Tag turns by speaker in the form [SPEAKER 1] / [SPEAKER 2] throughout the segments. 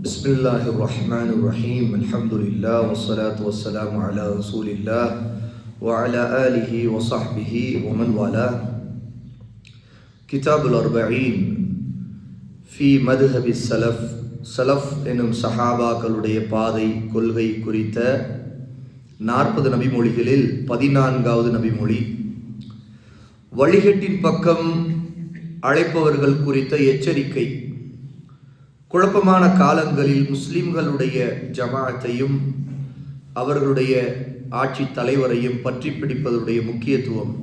[SPEAKER 1] بسم الله الرحمن الرحيم الحمد لله والصلاة والسلام على رسول الله وعلى آله وصحبه ومن والاه كتاب الأربعين في مذهب السلف சலஃப் எனும் சஹாபாக்களுடைய பாதை கொள்கை குறித்த 40 நபிமொழிகளில் 14வது நபிமொழி, வழிகட்டின் பக்கம் அழைப்பவர்கள் குறித்த எச்சரிக்கை. குழப்பமான காலங்களில் முஸ்லிம்களுடைய ஜமாஅத்தையும் அவர்களுடைய ஆட்சி தலைவரையும் பற்றி பிடிப்பதுடைய முக்கியத்துவம்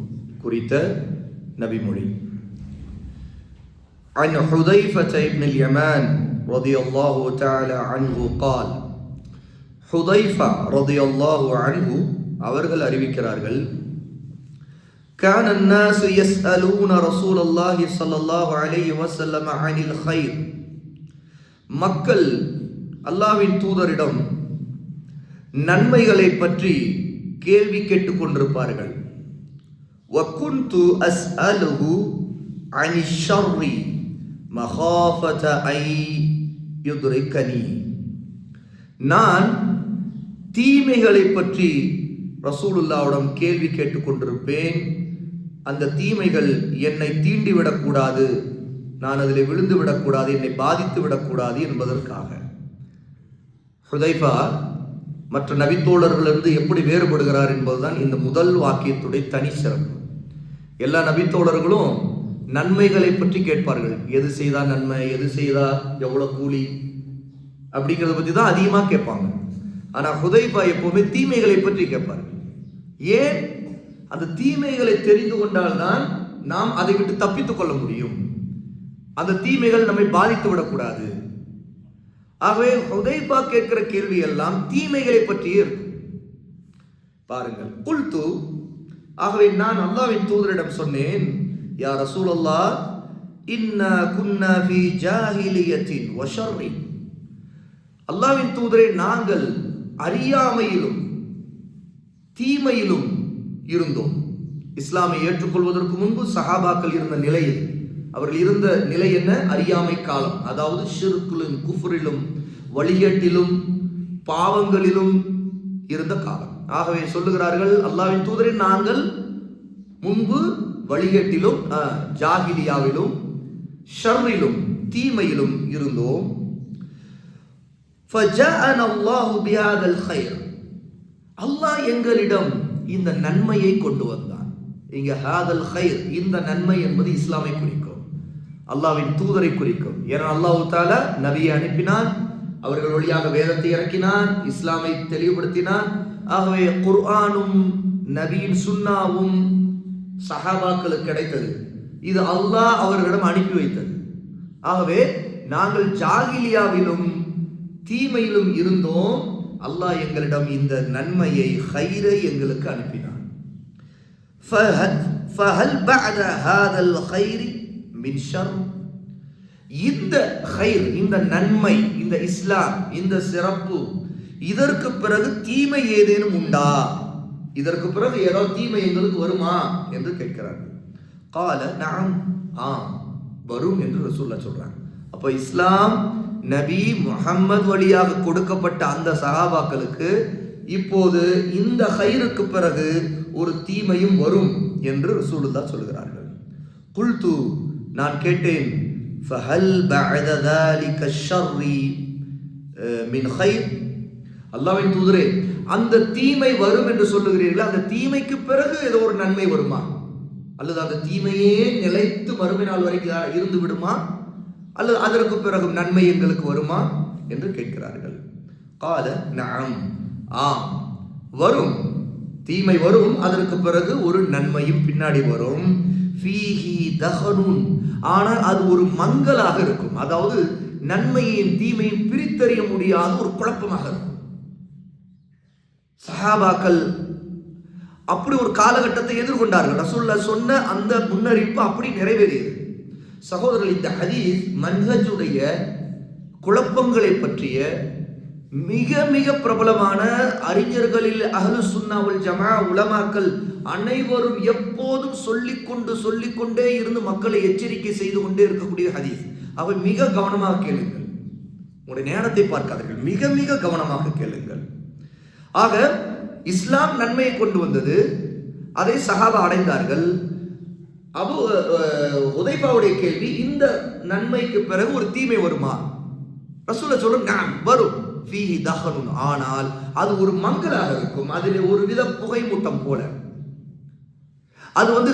[SPEAKER 1] குறித்த நபிமொழி. عن حذيفة بن اليمان رضي الله تعالى عنه قال, ஹுதைஃபா ரலியல்லாஹு அன்ஹு அவர்கள் அறிவிக்கிறார்கள், كان الناس يسألون رسول الله صلى الله عليه وسلم عن الخير. மக்கள் அல்லாஹ்வின் தூதரிடம் நன்மைகளை பற்றி கேள்வி கேட்டுக் கொண்டிருப்பார்கள். وَكُنْتُ أَسْأَلُهُ عَنِ الشَّرِّ مَخَافَةَ أَنْ يُدْرِكَنِي. நான் தீமைகளை பற்றி ரசூலுல்லாஹ்விடம் கேள்வி கேட்டுக் கொண்டிருப்பேன். அந்த தீமைகள் என்னை தீண்டிவிடக்கூடாது, நான் அதில் விழுந்து விடக்கூடாது, என்னை பாதித்து விடக்கூடாது என்பதற்காக. ஹுதைஃபா மற்ற நபித்தோழர்களிலிருந்து எப்படி வேறுபடுகிறார் என்பதுதான் இந்த முதல் வாக்கியத்துடைய தனி சிறப்பு. எல்லா நபித்தோழர்களும் நன்மைகளை பற்றி கேட்பார்கள். எது செய்தா நன்மை, எது செய்தா எவ்வளவு கூலி, அப்படிங்கிறத பற்றி தான் அதிகமாக கேட்பாங்க. ஆனால் ஹுதைஃபா எப்பவுமே தீமைகளை பற்றி கேட்பார்கள். ஏன்? அந்த தீமைகளை தெரிந்து கொண்டால்தான் நாம் அதை விட்டு தப்பித்துக் கொள்ள முடியும். அந்த தீமைகள் நம்மை பாதித்து விடக்கூடாது. ஆகவே ஹுதைஃபா கேட்கிற கேள்வி எல்லாம் தீமைகளை பற்றியே இருக்கும். பாருங்கள், குல்து, ஆகவே நான் அல்லாஹ்வின் தூதரிடம் சொன்னேன், யா ரசூலல்லாஹ், இன்னா குன்னா ஃபீ ஜாஹிலியத்தின் வ ஷர்ரி. அல்லாஹ்வின் தூதரே, நாங்கள் அறியாமையிலும் தீமையிலும் இருந்தோம். இஸ்லாமை ஏற்றுக்கொள்வதற்கு முன்பு சஹாபாக்கள் இருந்த நிலையில், அவர்கள் இருந்த நிலை என்ன? அறியாமை காலம், அதாவது ஷிர்கிலும் குஃப்ரிலும் வழிகேட்டிலும் பாவங்களிலும் இருந்த காலம். ஆகவே சொல்லுகிறார்கள், அல்லாஹ்வின் தூதரே, நாங்கள் முன்பு வழிகேட்டிலும் ஜாஹிலியாவிலும் ஷர்ரிலும் தீமையிலும் இருந்தோம். ஃபஜாஅனா அல்லாஹு பிஹாதல் கைர். அல்லாஹ் எங்களிடம் இந்த நன்மையை கொண்டு வந்தான். இங்க ஹாதல் கைர், இந்த நன்மை என்பது இஸ்லாமை குறிக்கும், அல்லாஹ்வின் தூதரை குறிக்கும். ஏன்னா அல்லாஹ் தஆலா நபியை அனுப்பினான், அவர்கள் வழியாக வேதத்தை இறக்கினான், இஸ்லாமை தெளிவுபடுத்தினான். ஆகவே குர்ஆனும் நபியின் சுன்னாவும் சஹாபாக்களுக்கு கிடைத்தது. இது அல்லாஹ் அவர்களிடம் அனுப்பி வைத்தது. ஆகவே நாங்கள் ஜாகிலியாவிலும் தீமையிலும் இருந்தோம், அல்லாஹ் எங்களிடம் இந்த நன்மையை கைரை எங்களுக்கு அனுப்பினான். ஃபஹல் பஅத ஹாதல் கைரி மின் ஷர். இந்த கைர், இந்த நன்மை, இந்த இஸ்லாம், இந்த சிறப்பு, இதற்கு பிறகு தீமை ஏதேனும் உண்டா? இதற்கு பிறகு ஏதாவது தீமை எங்களுக்கு வருமா என்று கேட்கிறார்கள். கால நஅம், வரும் என்று ரசூலுல்லாஹ் சொல்றாங்க. அப்ப இஸ்லாம் நபி முஹம்மது வழியாக கொடுக்கப்பட்ட அந்த சஹாபாக்களுக்கு இப்போது இந்த கைருக்கு பிறகு ஒரு தீமையும் வரும் என்று ரசூலுல்லாஹ் சொல்கிறார்கள். குல்து, நான் கேட்டேன், ஃபஹல் பஅத ذلك الشر من خير. அல்லாஹ்வின் தூதரே, அந்த தீமை வரும் என்று சொல்லுகிறீர்கள், அந்த தீமைக்கு பிறகு ஏதோ ஒரு நன்மை வருமா? அல்லது அந்த தீமையே நிலைத்து மறுமை நாள் வரைக்கும் இருந்து விடுமா? அல்லது அதற்கு பிறகு நன்மை எங்களுக்கு வருமா என்று கேட்கிறார்கள். கால நஅம், வரும், தீமை வரும், அதற்கு பிறகு ஒரு நன்மையும் பின்னாடி வரும். ஃபீஹி தஹனுன், ஆனால் அது ஒரு மங்கலாக இருக்கும். அதாவது நன்மையின் தீமையும் பிரித்தறிய முடியாத ஒரு குழப்பமாக இருக்கும். சஹாபாக்கள் அப்படி ஒரு காலகட்டத்தை எதிர்கொண்டார்கள். ரசூலுல்லாஹ் சொன்ன அந்த முன்னறிவிப்பு அப்படி நிறைவேறியது. சகோதரர்கள், இந்த ஹதீஸ் மன்ஹஜுடைய குழப்பங்களை பற்றிய மிக மிக பிரபலமான அறிஞர்களில் அஹ்லு சுன்னா வல் ஜமா உலமாக்கள் அனைவரும் எப்போதும் சொல்லிக்கொண்டே இருந்து மக்களை எச்சரிக்கை செய்து கொண்டே இருக்கக்கூடிய ஹதீஸ். அவை மிக கவனமாக கேளுங்கள். உங்களுடைய நேரத்தை பார்க்காதீர்கள், மிக மிக கவனமாக கேளுங்கள். ஆக இஸ்லாம் நன்மையை கொண்டு வந்தது, அதை சஹாபா அடைந்தார்கள். ஹுதைஃபாவுடைய கேள்வி, இந்த நன்மைக்கு பிறகு ஒரு தீமை வருமா? ரசூலுல்லாஹ் சொல்றாங்க வரும், ஃபீஹி தஹனுன், ஆனால் அது ஒரு மங்கலாக இருக்கும், அதில் ஒரு வித புகை மூட்டம் போல. அது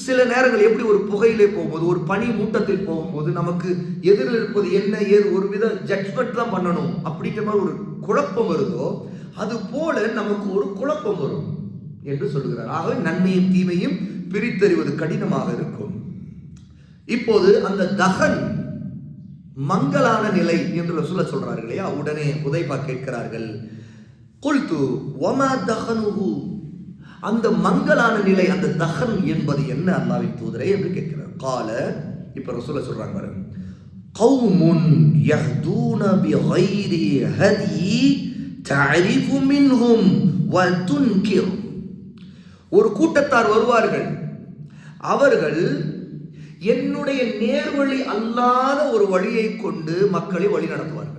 [SPEAKER 1] சில நேரங்கள் எப்படி ஒரு புகையிலே போகும்போது, ஒரு பனி மூட்டத்தில் போகும்போது நமக்கு எதிரில் இருப்பது என்ன ஏது ஒரு வித ஜட்ஜ்மெண்ட் தான் பண்ணணும் அப்படிங்கிற மாதிரி ஒரு குழப்பம் வருதோ, அது போல நமக்கு ஒரு குழப்பம் வரும் என்று சொல்லுகிறார். ஆகவே நன்மையும் தீமையும் பிரித்தறிவது கடினமாக இருக்கும். இப்போது அந்த தஹன் மங்கலான நிலை என்று ரசூலுல்லாஹ் சொல்றார்கள் இல்லையா? உடனே ஹுதைஃபா கேட்கிறார்கள், குல்து வமா தஹனுஹு, அந்த மங்கலான நிலை, அந்த தஹன் என்பது என்ன அல்லாஹ்வின் தூதரே என்று கேட்கிறார். கால, இப்ப ரசூலுல்லாஹ் சொல்றாங்க பாருங்க, கௌமுன் யஹ்தூன பிகைரி ஹதி தஅரிஃபு மின்ஹும் வ துன்கிர், ஒரு கூட்டத்தார் வருவார்கள், அவர்கள் என்னுடைய நேர்வழி அல்லாத ஒரு வழியை கொண்டு மக்களை வழி நடத்துவார்கள்.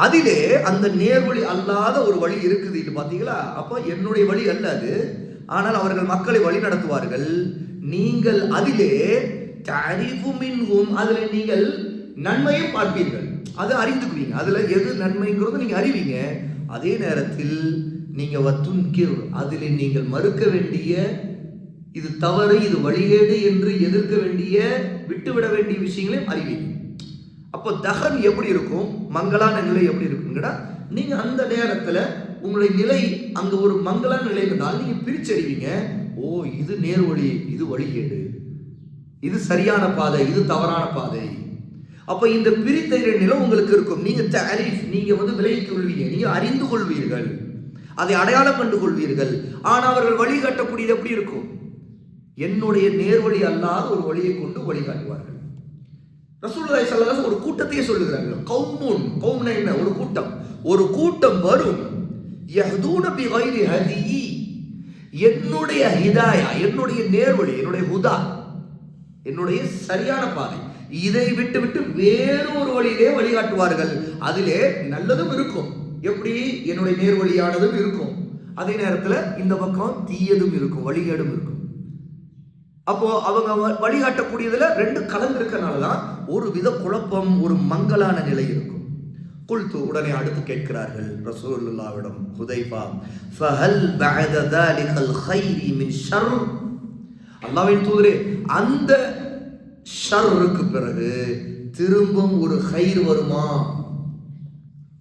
[SPEAKER 1] அதிலே அந்த நேர்வழி அல்லாத ஒரு வழி இருக்குது பாத்தீங்களா? அப்போ என்னுடைய வழி அல்ல அது, ஆனால் அவர்கள் மக்களை வழி நடத்துவார்கள். நீங்கள் அதிலே தஅரிஃபு மின்ஹும், அதிலே நீங்கள் நன்மையும் பார்ப்பீர்கள், அதை அறிந்துக்குவீங்க, அதுல எது நன்மைங்கிறது நீங்க அறிவீங்க. அதே நேரத்தில் நீங்க வத்துன்கிர், அதிலே நீங்கள் மறுக்க வேண்டிய, இது தவறு, இது வழிகேடு என்று எதிர்க்க வேண்டிய, விட்டுவிட வேண்டிய விஷயங்களையும் அறிவீங்க. அப்போ தஹன் எப்படி இருக்கும், மங்கலான நிலை எப்படி இருக்குங்கடா, நீங்க அந்த நேரத்துல உங்களுடைய நிலை அங்க ஒரு மங்கலான நிலை இருந்தால் நீங்க பிரிச்சறிவீங்க. ஓ, இது நேர்வழி, இது வழிகேடு, இது சரியான பாதை, இது தவறான பாதை. அப்ப இந்த பிரித்தறிகிற நிலை உங்களுக்கு இருக்கும். நீங்க தஅரீஃப், நீங்க விலகிக் கொள்வீங்க, நீங்க அறிந்து கொள்வீர்கள், அதை அடையாளம் கண்டு கொள்வீர்கள். ஆனால் அவர்கள் வழிகாட்டக்கூடியது எப்படி இருக்கும்? என்னுடைய நேர்வழி அல்லாத ஒரு வழியை கொண்டு வழிகாட்டுவார்கள். ரசூலுல்லாஹி ஸல்லல்லாஹு அலைஹி வஸல்லம் ஒரு கூட்டத்தையே சொல்லுகிறார்கள். கௌமுன், கௌம்னா என்ன? ஒரு கூட்டம். ஒரு கூட்டம் வரும், யஹ்தூன பிகைரி ஹதி, என்னுடைய ஹிதாயா, என்னுடைய நேர்வழி, என்னுடைய ஹுதா, என்னுடைய சரியான பாதை, இதை விட்டு விட்டு வேறு ஒரு வழியிலே வழிகாட்டுவார்கள். அதிலே நல்லதும் இருக்கும், எப்படி என்னுடைய நேர்வழியானதும் இருக்கும், அதே நேரத்தில் இந்த பக்கம் தீயதும் இருக்கும், வழிகேடும் இருக்கும். அப்போ அவங்க வழிகாட்டக்கூடியதுல ரெண்டு கலந்து இருக்கனாலதான் ஒரு வித குழப்பம், ஒரு மங்கலான நிலை இருக்கும். குல்து, உடனே அடுத்து கேட்கிறார்கள் ரசூலுல்லாஹ்விடம் ஹுதைஃபா, ஃபஹல் பஅத ذلكல் கைரி மின் ஷர், அல்லாஹ்வின் தூதரே, அந்த ஷர்ருக்கு பிறகு திரும்பவும் ஒரு கைர் வருமா?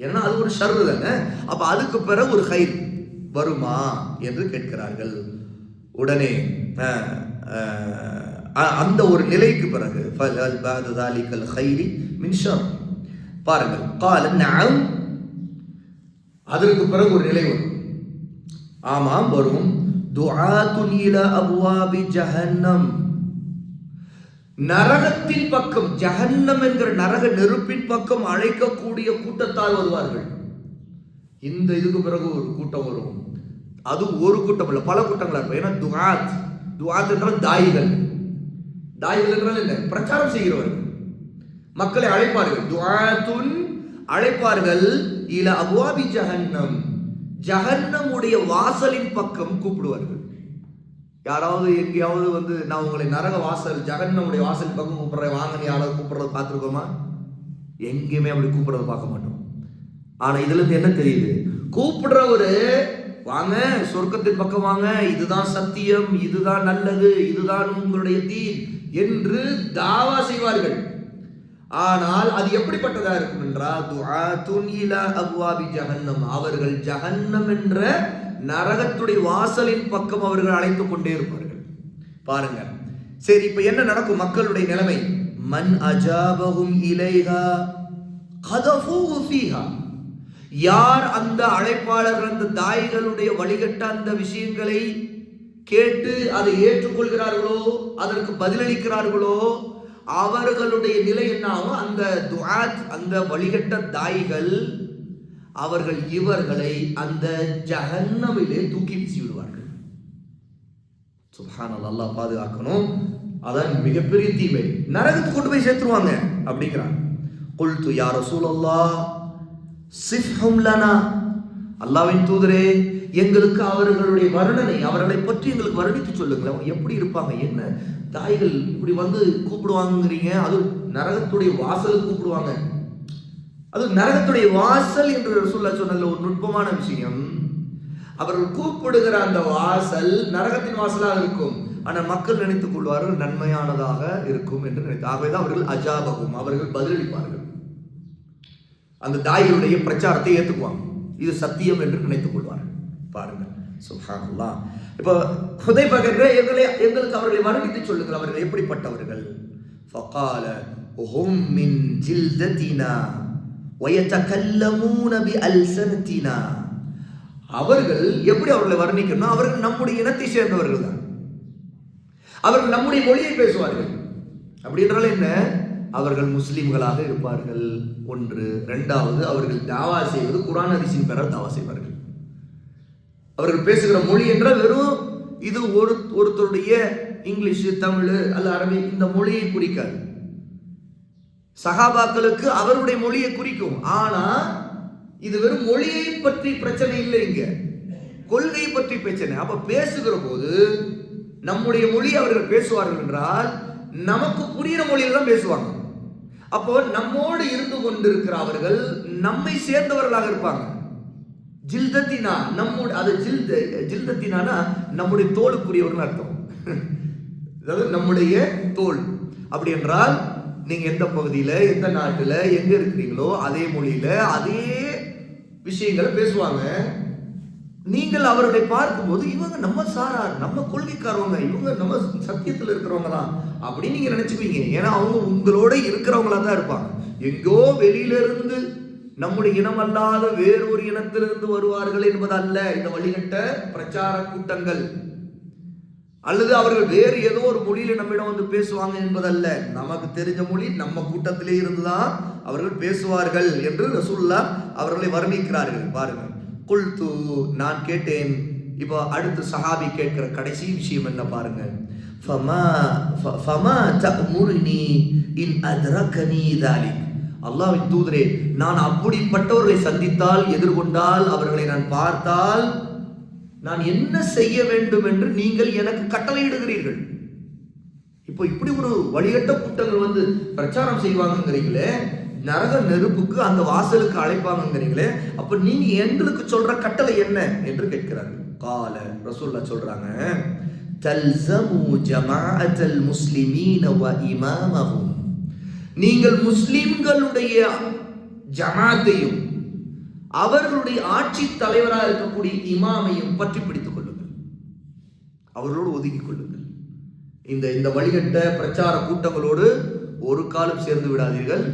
[SPEAKER 1] ஏன்னா அது ஒரு ஷர் தானே, அப்ப அதுக்கு பிறகு ஒரு கைர் வருமா என்று கேட்கிறார்கள். உடனே அந்த ஒரு நிலைக்கு பிறகு ஃபஹல் பஅத ذلكல் கைரி மின் ஷர், பாருங்கள், قال نعم, அதற்கு பிறகு ஒரு நிலை வரும். ஆமாம் வரும். துஆத்துன் இலா அப்வாபி ஜஹன்னம், நரகத்தின் பக்கம், ஜஹன்னம் என்கிற நரக நெருப்பின் பக்கம் அழைக்கக்கூடிய கூட்டத்தார் வருவார்கள். இந்த இதுக்கு பிறகு ஒரு கூட்டம் வரும். அது ஒரு கூட்டம் இல்ல, பல கூட்டங்களா இருக்கும். ஏன்னா துஆத், துஆத் என்றால் தாயிகள், தாயிகள் என்றால் என்ன? பிரச்சாரம் செய்கிறவர்கள், மக்களை அழைப்பார்கள். துஆத்துன், அழைப்பார்கள், இல அப்வாபி ஜஹன்னம், ஜஹன்னமுடைய வாசலின் பக்கம் கூப்பிடுவார்கள். யாராவது எங்கேயாவது நான் உங்களை நரக வாசல், ஜஹன்னமுடைய வாசல் பக்கம் கூப்பிடுறேன் வாங்கன்னு யாராவது கூப்பிடுறத பார்த்துருக்கோமா? எங்கேயுமே அப்படி கூப்பிடுறத பார்க்க மாட்டோம். ஆனா இதுல இருந்து என்ன தெரியுது? கூப்பிடுறவரு வாங்க சொர்க்கத்தின் பக்கம் வாங்க, இதுதான் சத்தியம், இதுதான் நல்லது, இதுதான் உங்களுடைய தீன் என்று தாவா செய்வார்கள். ஆனால் அது எப்படிப்பட்டதா இருக்கும் என்றால் துஆத்துன் இலா அப்வாபி ஜஹன்னம், அவர்கள் ஜஹன்னம் என்ற நரகத்துடைய வாசலின் பக்கம் அவர்கள் அழைத்து கொண்டே இருப்பார்கள். பாருங்க, சரி, இப்ப என்ன நடக்கும்? மக்களுடைய நிலைமை, மன் அஜாபஹும் இலைஹா கதஃபூஹு ஃபீஹா, யார் அந்த அழைப்பாளர்கள், அந்த தாய்களுடைய வழிகட்ட அந்த விஷயங்களை கேட்டு அதை ஏற்றுக்கொள்கிறார்களோ, அதற்கு பதிலளிக்கிறார்களோ, அவர்களுடைய நிலை என்ன ஆகும்? அந்த துஆத், அந்த வழிகட்ட தாய்கள், அவர்கள் இவர்களை அந்த ஜஹன்னமிலே தூக்கி வீசி விடுவார்கள். சுப்ஹானல்லாஹ், அல்லாஹ் பாதுகாக்கணும். அதான் மிகப்பெரிய தீமை, நரகத்துக்கு கொண்டு போய் சேர்த்துருவாங்க அப்படிங்கிறாங்க. குல்து யா ரசூலல்லாஹ் சிஃப்ஹும் லனா, அல்லாஹ்வின் தூதரே எங்களுக்கு அவர்களுடைய வர்ணனை, அவர்களை பற்றி எங்களுக்கு வர்ணித்து சொல்லுங்களேன். எப்படி இருப்பாங்க, என்ன தாய்கள் இப்படி வந்து கூப்பிடுவாங்கிறீங்க, அது நரகத்துடைய வாசல் கூப்பிடுவாங்க. அது நரகத்துடைய வாசல் என்று ரசூலுல்லாஹ் சொன்னதுல ஒரு நுட்பமான விஷயம், அவர்கள் கூப்பிடுகிற அந்த வாசல் நரகத்தின் வாசலாக இருக்கும், ஆனால் மக்கள் நினைத்துக் கொள்வார்கள் நன்மையானதாக இருக்கும் என்று நினைத்து, ஆகவேதான் அவர்கள் அஜாபகும், அவர்கள் பதிலளிப்பார்கள், அந்த தாய்களுடைய பிரச்சாரத்தை ஏற்றுக்குவாங்க, இது சத்தியம் என்று நினைத்துக் கொள்வார்கள். பாருங்க சுப்ஹானல்லாஹ். இப்போ ஹுதைஃபா கேட்கிறார், எங்களுக்கு அவர்களை வர்ணித்து சொல்லுங்கள், அவர்கள் எப்படிப்பட்டவர்கள்? ஃபகால ஹும் மின் ஜில்தத்தினா வயதகல்லமூன பிஅல்சனத்தினா, அவர்கள் எப்படி அவர்களை வர்ணிக்கணும், அவர்கள் நம்முடைய இனத்தை சேர்ந்தவர்கள் தான், அவர்கள் நம்முடைய மொழியை பேசுவார்கள். அப்படின்றால் என்ன, அவர்கள் முஸ்லிம்களாக இருப்பார்கள் ஒன்று. இரண்டாவது, அவர்கள் தாவா செய்வது குர்ஆன் ஹதீஸின் பெயரால் தாவா செய்வார்கள். அவர்கள் பேசுகிற மொழி என்றால் வெறும் இது ஒருத்தருடைய இங்கிலீஷ், தமிழ் அல்ல அரபி இந்த மொழியை குறிக்காது. சஹாபாக்களுக்கு அவருடைய மொழியை குறிக்கும். ஆனா இது வெறும் மொழியை பற்றி பிரச்சனை இல்லை, இங்க கொள்கை பற்றி பிரச்சனை. அப்ப பேசுகிற போது நம்முடைய மொழி அவர்கள் பேசுவார்கள் என்றால் நமக்கு புரிகிற மொழியில தான் பேசுவாங்க. அப்போ நம்மோடு இருந்து கொண்டிருக்கிற அவர்கள் நம்மை சேர்ந்தவர்களாக இருப்பாங்க. ஜில்தத்தினா, நம்முடைய அது ஜில்தத்தினா நம்முடைய தோலுக்குரியவர்கள் அர்த்தம், அதாவது நம்முடைய தோல். அப்படி என்றால் நீங்க எந்த பகுதியில, எந்த நாட்டுல, எங்க இருக்கிறீங்களோ அதே மொழியில அதே விஷயங்களை பேசுவாங்க. நீங்கள் அவர்களை பார்க்கும்போது இவங்க நம்ம சாரார், நம்ம கொள்கைக்காரவங்க, இவங்க நம்ம சத்தியத்தில் இருக்கிறவங்க தான் அப்படின்னு நீங்க நினைச்சுப்பீங்க. ஏன்னா அவங்க உங்களோட இருக்கிறவங்களா தான் இருப்பாங்க. எங்கோ வெளியில இருந்து நம்முடைய இனம் அல்லாத வேறொரு இனத்திலிருந்து வருவார்கள் என்பது அல்ல இந்த வழிகட்ட பிரச்சார கூட்டங்கள், அல்லது அவர்கள் வேறு ஏதோ ஒரு மொழியில நம்மிடம் வந்து பேசுவாங்க என்பதல்ல. நமக்கு தெரிஞ்ச மொழி நம்ம கூட்டத்திலே இருந்துதான் அவர்கள் பேசுவார்கள் என்று ரசூலுல்லாஹ் அவர்களை வர்ணிக்கிறார்கள். பாருங்க, குல்து நான் கேட்டேன். இப்போ அடுத்து சஹாபி கேட்கிற கடைசி விஷயம் என்ன பாருங்க, ஃபமா தஅமுருனி இன் அத்ரகனி தாலிக், அல்லாஹ்வின் தூதரே நான் அப்படிப்பட்டவர்களை சந்தித்தால், எதிர்கொண்டால், அவர்களை நான் பார்த்தால் நான் என்ன செய்ய வேண்டும் என்று நீங்கள் எனக்கு கட்டளையிடுகிறீர்கள். இப்போ இப்படி ஒரு வழிகட்ட கூட்டங்கள் வந்து பிரச்சாரம் செய்வாங்கிறீங்களே, நரக நெருப்புக்கு அந்த வாசலுக்கு அழைப்பாங்கிறீங்களே, அப்ப நீங்க எங்களுக்கு சொல்ற கட்டளை என்ன என்று கேட்கிறார்கள். கால ரசூலுல்லாஹ் சொல்றாங்க, தல்ஸமு ஜமாஅத்தல் முஸ்லிமீன வ இமாமஹும், நீங்கள் முஸ்லிம்களுடைய ஜமாத்தையும் அவர்களுடைய ஆட்சி தலைவராக இருக்கக்கூடிய இமாமையும் பற்றி பிடித்துக் கொள்ளுங்கள், அவர்களோடு ஒதுக்கிக் கொள்ளுங்கள். இந்த வழிகட்ட பிரச்சார கூட்டங்களோடு ஒரு காலம் சேர்ந்து விடாதீர்கள்.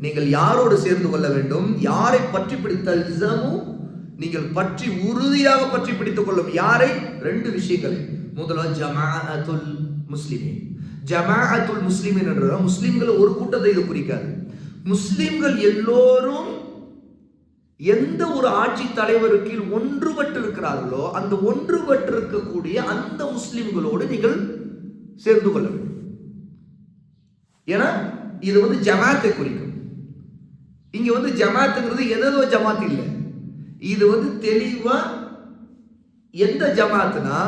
[SPEAKER 1] நீங்கள் யாரோடு சேர்ந்து கொள்ள வேண்டும், யாரை பற்றி பிடித்தல், நீங்கள் பற்றி உறுதியாக பற்றி பிடித்துக் கொள்ளும். யாரை? ரெண்டு விஷயங்களை. முதல்ல ஜமாஅத்துல் முஸ்லிமீன். ஜமாஅத்துல் முஸ்லிமீன் என்ற முஸ்லிம்கள் ஒரு கூட்டத்தை இது குறிக்காது. முஸ்லிம்கள் எல்லோரும் எந்த ஒரு ஆட்சி தலைவருக்கு ஒன்றுபட்டு இருக்கிறார்களோ அந்த ஒன்றுபட்டு இருக்கக்கூடிய அந்த முஸ்லிம்களோடு நீங்கள் சேர்ந்து கொள்ள வேண்டும். ஏன்னா இது வந்து ஜமாத்தை குறிக்கும். இங்க வந்து ஜமாத்துங்கிறது ஏதோ ஜமாத் இல்லை, இது வந்து தெளிவா எந்த ஜமாத்துனா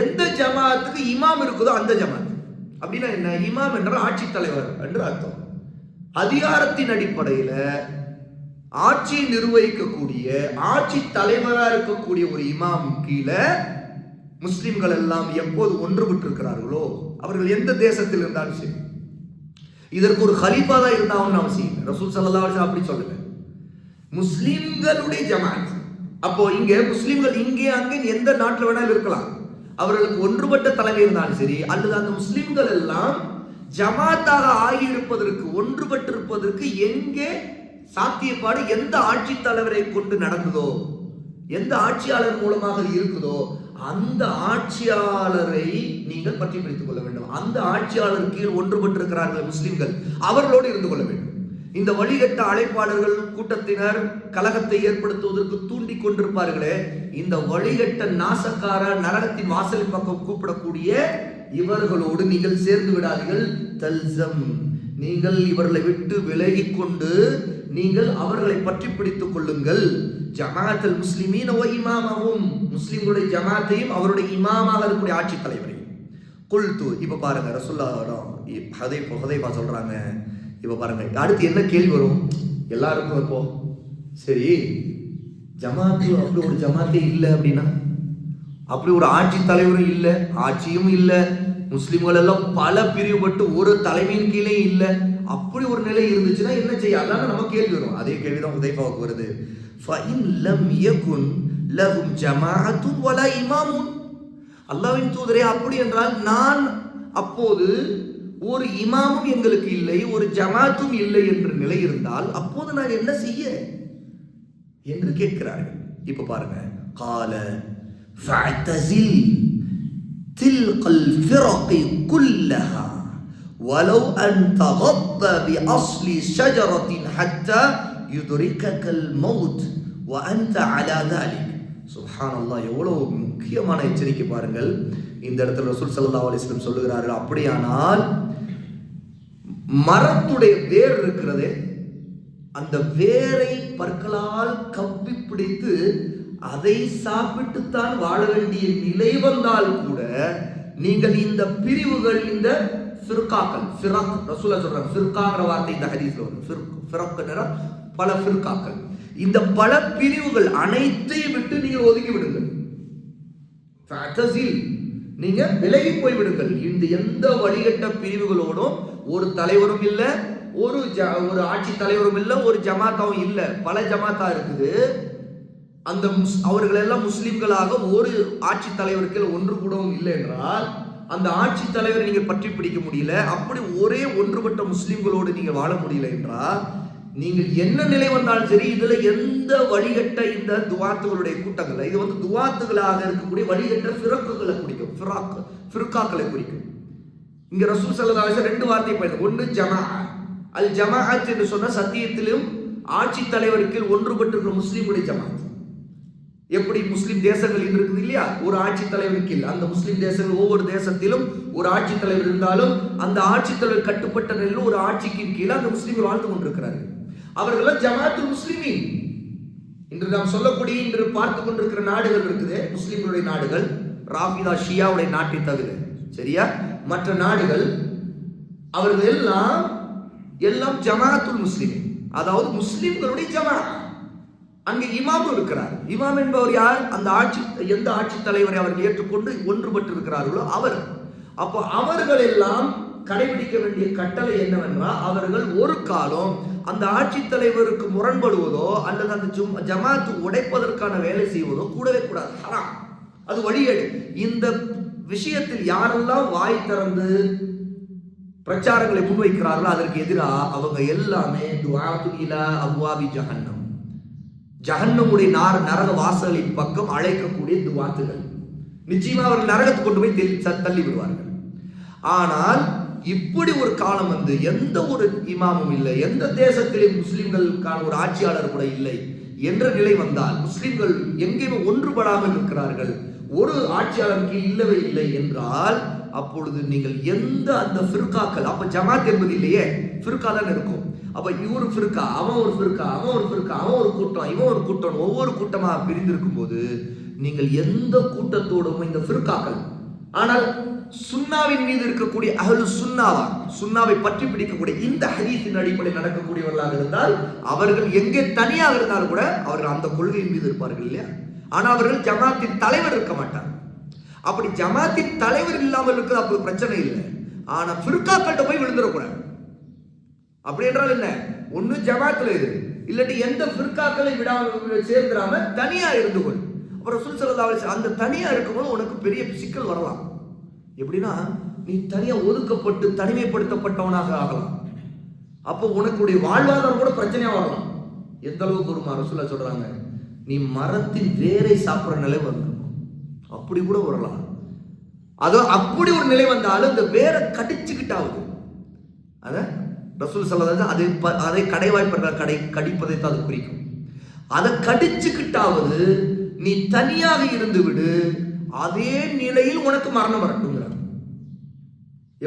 [SPEAKER 1] எந்த ஜமாத்துக்கு இமாம் இருக்குதோ அந்த ஜமாத். அப்படின்னா என்ன? இமாம் என்றால் ஆட்சி தலைவர் என்று அர்த்தம். அதிகாரத்தின் அடிப்படையில் ஆட்சியை நிர்வகிக்கக்கூடிய ஆட்சி தலைவராக இருக்கக்கூடிய ஒரு இமாம் கீழே முஸ்லிம்கள் எல்லாம் எப்போது ஒன்றுபட்டு இருக்கிறார்களோ, அவர்கள் எந்த தேசத்தில் இருந்தாலும் சரி, இதற்கு ஒரு ஹலீஃபா தான் இருந்தாலும் அவசியம். ரசூல் ஸல்லல்லாஹு அலைஹி வஸல்லம் அப்படி சொல்லுங்க, முஸ்லிம்களுடைய ஜமாத். அப்போ இங்க முஸ்லிம்கள் இங்கே அங்கே எந்த நாட்டில் வேணாலும் இருக்கலாம், அவர்களுக்கு ஒன்றுபட்ட தலைமை இருந்தாலும் சரி, அல்லது அந்த முஸ்லிம்கள் எல்லாம் ஜமாத்தாக ஆகியிருப்பதற்கு ஒன்றுபட்டிருப்பதற்கு எங்கே சாத்தியப்பாடு, எந்த ஆட்சி தலைவரை கொண்டு நடந்ததோ, எந்த ஆட்சியாளர் மூலமாக இருக்குதோ அந்த ஆட்சியாளரை நீங்கள் பற்றி பிடித்துக் கொள்ள வேண்டும். அந்த ஆட்சியாளர் கீழ் ஒன்றுபட்டிருக்கிறார்கள் முஸ்லிம்கள், அவர்களோடு இருந்து கொள்ள வேண்டும். இந்த வழிகட்ட அழைப்பாளர்கள் கூட்டத்தினர் கலகத்தை ஏற்படுத்துவதற்கு தூண்டி கொண்டிருப்பார்களே, இந்த வழிகட்ட நாசக்கார நரகத்தின் வாசலின் பக்கம் கூப்பிடக்கூடிய இவர்களோடு நீங்கள் சேர்ந்து விடாதீர்கள். தல்சம், நீங்கள் இவர்களை விட்டு விலகி கொண்டு நீங்கள் அவர்களை பற்றி பிடித்துக் கொள்ளுங்கள். ஜமாஅத்துல் முஸ்லிமீன வ இமாமஹும், முஸ்லிம்களுடைய ஜமாத்தையும் அவருடைய இமாமாக இருக்கக்கூடிய ஆட்சி தலைவரையும். குல்து, இப்ப பாருங்க ரசூலுல்லாஹ் ஹுதைஃபா சொல்றாங்க. இப்ப பாருங்க அடுத்து என்ன கேள்வி வரும் எல்லாருக்கும். இப்போ சரி, ஜமாத்து அப்படி ஒரு ஜமாத்தே இல்லை அப்படின்னா, அப்படி ஒரு ஆட்சி தலைவரும் இல்லை, ஆட்சியும் இல்லை, முஸ்லிம்கள் எல்லாம் பல பிரிவுபட்டு ஒரு தலைமையின் கீழே இல்லை, அப்படி ஒரு நிலை இருந்துச்சுன்னா என்ன செய்ய? அதான் நம்ம கேள்வி வரும். அதே கேள்விதான் ஹுதைஃபாவுக்கு வருது. ஃபஇன் லம் யகுன் லஹும் ஜமாஅத்துன் வலா இமாமுன், அல்லாஹ்வின் தூதரே அப்படி என்றால் நான் அப்போது ஒரு இமாமும் எங்களுக்கு இல்லை, ஒரு ஜமாத்தும் இல்லை என்ற நிலை இருந்தால் அப்போது நான் என்ன செய்ய என்று கேட்கிறார்கள். இப்ப பாருங்க, கால ஃபஅ்தஸில் தில்கல் ஃபிரகி குல்லஹா வலவ் அன் தகத்த பிஅஸ்லி ஷஜரத்தின் ஹத்தா யுத்ரிககல் மௌத் வ அன்த அலா ذلك. சுப்ஹானல்லாஹ், எவ்வளவு முக்கியமான எச்சரிக்கை பாருங்கள். இந்த இடத்துல ரசூல் ஸல்லல்லாஹு அலைஹி வஸல்லம் சொல்லுகிறார்கள், அப்படியானால் மரத்துடைய வேர் இருக்கிறதே, அந்த வேரை பற்களால் கவ்வி பிடித்து அதை சாப்பிட்டுத்தான் வாழ வேண்டிய நிலை வந்தால் கூட நீங்கள் இந்த பிரிவுகள், இந்த ஃபிர்காக்கள், ஃபிரக் ரசூலுல்லாஹ் சொல்றாங்க, ஃபிர்காங்கிற வார்த்தை இந்த ஹதீஸ்ல வருது. ஃபிரக்னா பல ஃபிர்காக்கள், இந்த பல பிரிவுகள் அனைத்தையும் விட்டு நீங்கள் ஒதுக்கி விடுங்கள். ஃபஅ்தஸில், நீங்க விலகி போய் விடுங்கள். இந்த எந்த வழிகட்ட பிரிவுகளோடும் ஒரு தலைவரும் இல்லை, ஒரு ஆட்சி தலைவரும் இல்லை, ஒரு ஜமாத்தாவும் இல்லை, பல ஜமாத்தா இருக்குது. அந்த அவர்கள் எல்லாம் முஸ்லிம்களாக ஒரு ஆட்சி தலைவருக்கு ஒன்று கூடவும் இல்லை என்றால் அந்த ஆட்சி தலைவரை நீங்க பற்றி பிடிக்க முடியல. அப்படி ஒரே ஒன்றுபட்ட முஸ்லிம்களோடு நீங்க வாழ முடியல என்றால் நீங்கள் என்ன நிலை வந்தாலும் சரி, இதுல எந்த வழிகட்ட இந்த துவாத்துகளுடைய கூட்டங்கள், இது வந்து துவாத்துகளாக இருக்கக்கூடிய வழிகட்ட ஃபிரக்குகளை குறிக்கும், ஃபிர்காக்களை குறிக்கும். இங்க ரசூல் ஸல்லல்லாஹு அலைஹி வஸல்லம் ரெண்டு வார்த்தை பயன்படுத்து. ஒன்று ஜமா, அல் ஜமாஅத் என்று சொன்ன சத்தியத்திலும் ஆட்சி தலைவருக்கு ஒன்றுபட்டிருக்கிற முஸ்லிம்களுடைய ஜமாத். எப்படி முஸ்லிம் தேசங்கள் இருக்குது இல்லையா, ஒரு ஆட்சி தலைவருக்கு இல்லை, அந்த முஸ்லிம் தேசங்கள் ஒவ்வொரு தேசத்திலும் ஒரு ஆட்சி தலைவர் இருந்தாலும் அந்த ஆட்சி தலைவர் கட்டுப்பட்ட நிலையில் ஒரு ஆட்சிக்கு கீழே அந்த முஸ்லிம்கள் வாழ்ந்து கொண்டிருக்கிறார்கள். அவர்கள் ஜமாஅத்துல் முஸ்லிமீன். இன்று நாம் சொல்லக்கூடிய, இன்று பார்த்து கொண்டிருக்கிற நாடுகள் இருக்குது, முஸ்லிம்களுடைய நாடுகள், ராஃபிதா ஷியாவுடைய நாட்டை தவிர, சரியா, மற்ற நாடுகள் அவர்கள் எல்லாம் ஜமாஅத்துல் முஸ்லிமீன், அதாவது முஸ்லிம்களுடைய ஜமாஅத். அங்கே இமாமும் இருக்கிறார். இமாம் என்பவர் யார்? அந்த ஆட்சி, எந்த ஆட்சி தலைவரை அவர்கள் ஏற்றுக்கொண்டு ஒன்றுபட்டு இருக்கிறார்களோ அவர். அப்போ அவர்கள் எல்லாம் கடைபிடிக்க வேண்டிய கட்டளை என்னவென்றால், அவர்கள் ஒரு காலம் அந்த ஆட்சி தலைவருக்கு முரண்படுவதோ அல்லது அந்த ஜமாத்து உடைப்பதற்கான வேலை செய்வதோ கூடவே கூடாது, ஹராம், அது வழியேடு. இந்த விஷயத்தில் யாரெல்லாம் வாய் திறந்து பிரச்சாரங்களை முன்வைக்கிறார்களோ அதற்கு எதிராக அவங்க எல்லாமே துஆத்து இலா அப்வாபி ஜஹன்னம், ஜஹன்னமுடைய நரக வாசலின் பக்கம் அழைக்கக்கூடிய துவாத்துகள். நிச்சயமா அவர்கள் நரகத்துக்கு கொண்டு போய் தள்ளி விடுவார்கள். ஆனால் இப்படி ஒரு காலம் வந்து எந்த ஒரு இமாமும் இல்லை, எந்த தேசத்திலும் முஸ்லிம்களுக்கான ஒரு ஆட்சியாளர் கூட இல்லை என்ற நிலை வந்தால், முஸ்லிம்கள் எங்கேயுமே ஒன்றுபடாமல் இருக்கிறார்கள், ஒரு ஆட்சியாளருக்கு இல்லவே இல்லை என்றால், அப்பொழுது நீங்கள் எந்த அந்த ஃபிர்காக்கள், அப்ப ஜமாத் என்பது இல்லையே, ஃபிர்கா தான் இருக்கும். அப்ப இவரு ஃபிர்கா, அவன் ஒரு ஃபிர்கா, அவன் ஒரு ஃபிர்கா, அவன் ஒரு கூட்டம், இவன் ஒரு கூட்டம், ஒவ்வொரு கூட்டமாக பிரிந்திருக்கும் போது நீங்கள் எந்த கூட்டத்தோடும் இந்த ஃபிர்காக்கள், ஆனால் சுன்னாவின் மீது இருக்கக்கூடிய அஹ்லு சுன்னாவா, சுன்னாவை பற்றி பிடிக்கக்கூடிய இந்த ஹதீஸின் அடிப்படையில் நடக்கக்கூடியவர்களாக இருந்தால் அவர்கள் எங்கே தனியாக இருந்தாலும் கூட அவர்கள் அந்த கொள்கையின் மீது இருப்பார்கள் இல்லையா. ஆனால் அவர்கள் ஜமாத்தின் தலைவர் இருக்க மாட்டார். அப்படி ஜமாத்தின் தலைவர் இல்லாமல் இருக்கிறது அப்படி பிரச்சனை இல்லை. ஆனா ஃபிர்காக்கள்கிட்ட போய் விழுந்துடக்கூடாது. அப்படி என்றால் என்ன, ஒன்னு ஜமாத்துல இரு, இல்லாட்டி எந்த ஃபிர்காக்களை விடாம சேர்ந்துடாம தனியா இருந்து கொள். அப்புறம் ரசூல் ஸல்லல்லாஹு அலைஹி வஸல்லம் அந்த தனியா இருக்கும்போது உனக்கு பெரிய சிக்கல் வரலாம். எப்படின்னா, நீ தனியா ஒதுக்கப்பட்டு தனிமைப்படுத்தப்பட்டவனாக ஆகலாம். அப்போ உனக்குடைய வாழ்வாதாரம் கூட பிரச்சனையா வரலாம். எந்த அளவுக்கு ஒரு ரசூலுல்லாஹ் சொல்றாங்க, நீ மரத்தின் வேரை சாப்பிட்ற நிலை வந்துடும், அப்படி கூட வரலாம். அதோ அப்படி ஒரு நிலை வந்தாலும் இந்த வேரை கடிச்சுக்கிட்டாவது, அத ரசூல் ஸல்லல்லாஹு அலைஹி வஸல்லம் அதை கடைவாய்ப்பர்கள் கடிப்பதை தான் அது குறிக்கும். அதை கடிச்சுக்கிட்டாவது நீ தனியாக இருந்து விடு, அதே நிலையில் உனக்கு மரணம் வரட்டுங்கிறார்.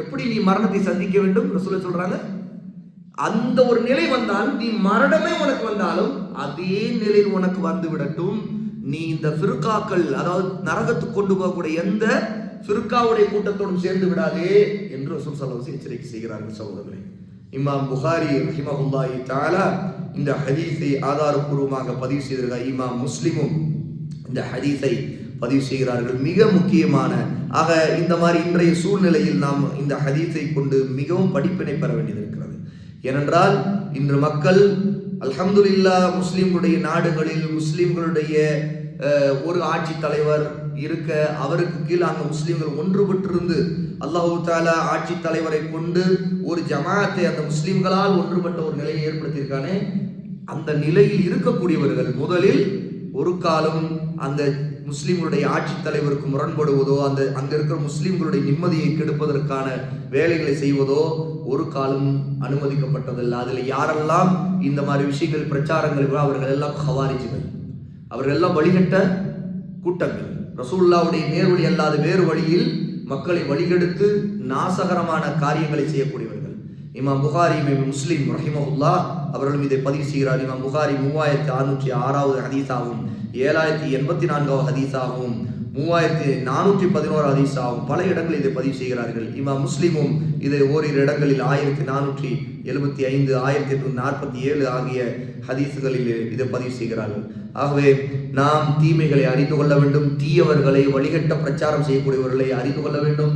[SPEAKER 1] எப்படி நீ மரணத்தை சந்திக்க வேண்டும் ரசூல் சொல்றாங்க, அந்த ஒரு நிலை வந்தால் நீ மரணமே உனக்கு வந்தாலும் அதே நிலையில் உனக்கு வந்து விடட்டும். நீ இந்த ஃபிர்காக்கள், அதாவது நரகத்துக்கு கொண்டு போகக்கூடிய எந்த ஃபிர்காவுடைய கூட்டத்தோடும் சேர்ந்து விடாதே என்று ரசூல் ஸல்லல்லாஹு அலைஹி வஸல்லம் எச்சரிக்கை செய்கிறார்கள். சகோதரர்களே, இமாம் புகாரி ரஹிமஹுல்லாஹி தஆலா இந்த ஹதீஸை ஆதாரபூர்வமாக பதிவு செய்திருக்கிறார். இமாம் முஸ்லிமும் இந்த ஹதீஸை பதிவு செய்கிறார்கள். மிக முக்கியமான ஆக இந்த மாதிரி இன்றைய சூழ்நிலையில் நாம் இந்த ஹதீஸை கொண்டு மிகவும் படிப்பினை பெற வேண்டியது இருக்கிறது. ஏனென்றால் இன்று மக்கள் அல்ஹம்துலில்லாஹ் முஸ்லிம்களுடைய நாடுகளில் முஸ்லிம்களுடைய ஒரு ஆட்சி தலைவர் இருக்க, அவருக்கு கீழ் அந்த முஸ்லிம்கள் ஒன்றுபட்டிருந்து அல்லாஹு தஆலா ஆட்சி தலைவரை கொண்டு ஒரு ஜமாஅத்தை அந்த முஸ்லிம்களால் ஒன்றுபட்ட ஒரு நிலையை ஏற்படுத்தியிருக்கானே, அந்த நிலையில் இருக்கக்கூடியவர்கள் முதலில் ஒரு காலம் அந்த முஸ்லிம்களுடைய ஆட்சி தலைவருக்கு முரண்படுவதோ, அங்க இருக்கிற முஸ்லிம்களுடைய நிம்மதியை கெடுப்பதற்கான வேலைகளை செய்வதோ ஒரு காலம் அனுமதிக்கப்பட்டதில்லை. அதில் யாரெல்லாம் இந்த மாதிரி விஷயங்கள் பிரச்சாரங்கள் அவர்கள் எல்லாம் ஹவாரிஜிகள், அவர்கள் எல்லாம் வழிகட்ட கூட்டங்கள், ரசூலுல்லாஹ்வுடைய நேர்வழி அல்லாத வேறு வழியில் மக்களை வழிகெடுத்து நாசகரமான காரியங்களை செய்யக்கூடியவர்கள். இமாம் புகாரி, இமாம் முஸ்லிம் ரஹிமஹுல்லாஹ் அவர்களும் இதை பதிவு செய்கிறார். இமாம் புகாரி 3606வது ஹதீஸாகவும் 7084வது ஹதீஸாகவும் 3411 ஹதீஸாகவும் பல இடங்களில் இதை பதிவு செய்கிறார்கள். இமாம் முஸ்லிமும் இதை ஓரிரு இடங்களில் 1475, 1847 ஆகிய ஹதீஸுகளில் இதை பதிவு செய்கிறார்கள். ஆகவே நாம் தீமைகளை அறிந்து கொள்ள வேண்டும், தீயவர்களை வழிகட்ட பிரச்சாரம் செய்யக்கூடியவர்களை அறிந்து கொள்ள வேண்டும்,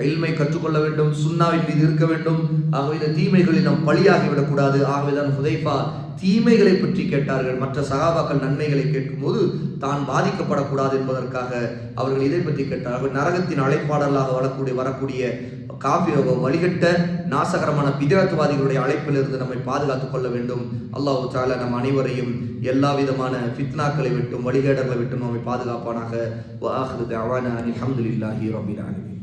[SPEAKER 1] இல்மை கற்றுக்கொள்ள வேண்டும், சுன்னாவின் மீது இருக்க வேண்டும். ஆகவே இந்த தீமைகளில் நாம் பழியாகிவிடக்கூடாது. ஆகவேதான் ஹுதைஃபா தீமைகளை பற்றி கேட்டார்கள். மற்ற சகாபாக்கள் நன்மைகளை கேட்கும்போது தான் பாதிக்கப்படக்கூடாது என்பதற்காக அவர்கள் இதை பற்றி கேட்டார்கள். நரகத்தின் அழைப்பாளர்களாக வரக்கூடிய காஃபிர வழிகட்ட நாசகரமான பிதஅத்வாதிகளுடைய அழைப்பிலிருந்து நம்மை பாதுகாத்துக் கொள்ள வேண்டும். அல்லாஹ் தஆலா நம் அனைவரையும் எல்லா விதமான ஃபித்னாக்களை விட்டும் வழிகேடர்களை விட்டும் நம்மை பாதுகாப்பானாக. வ ஆகிரு தஅவானா அல்ஹம்துலில்லாஹி ரப்பில் ஆலமீன்.